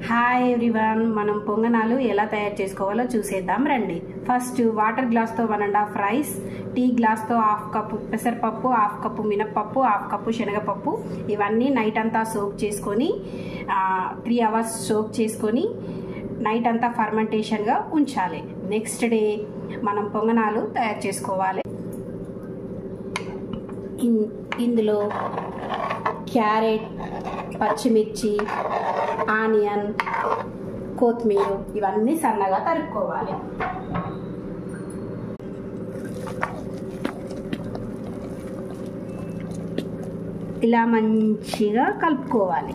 Hi everyone, మనం పొంగనాలు ఎలా తయారు చేసుకోవాలో చూసేద్దాం రండి. ఫస్ట్ వాటర్ గ్లాస్తో 1.5 రైస్, టీ గ్లాస్తో 1/2 కప్పు పెసరపప్పు, 1/2 కప్పు మినప్పప్పు, 1/2 కప్పు శనగపప్పు ఇవన్నీ నైట్ అంతా సోక్ చేసుకొని 3 అవర్స్ సోక్ చేసుకొని నైట్ అంతా ఫర్మెంటేషన్గా ఉంచాలి. నెక్స్ట్ డే మనం పొంగనాలు తయారు చేసుకోవాలి. ఇందులో క్యారెట్, పచ్చిమిర్చి, ఆనియన్, కొత్తిమీర ఇవన్నీ సన్నగా తరుక్కోవాలి. ఇలా మంచిగా కలుపుకోవాలి.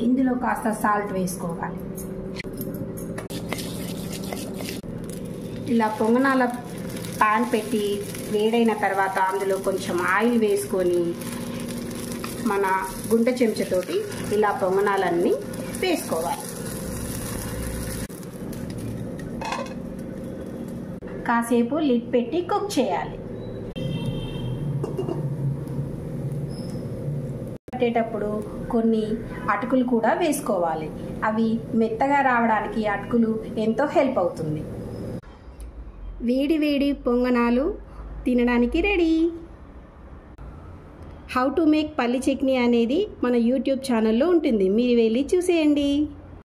ఇందులో కాస్త సాల్ట్ వేసుకోవాలి. ఇలా పొంగనాల పాన్ పెట్టి వేడైన తర్వాత అందులో కొంచెం ఆయిల్ వేసుకొని మన గుంట చెంచాతోటి ఇలా పొంగనాలన్నీ వేసుకోవాలి. కాసేపు లిడ్ పెట్టి కుక్ చేయాలి. పెట్టేటప్పుడు కొన్ని అటుకులు కూడా వేసుకోవాలి. అవి మెత్తగా రావడానికి అటుకులు ఎంతో హెల్ప్ అవుతుంది. వేడి వేడి పొంగనాలు తినడానికి రెడీ. హౌ టు మేక్ పల్లి చట్నీ అనేది మన యూట్యూబ్ ఛానల్లో ఉంటుంది, మీరు వెళ్ళి చూసేయండి.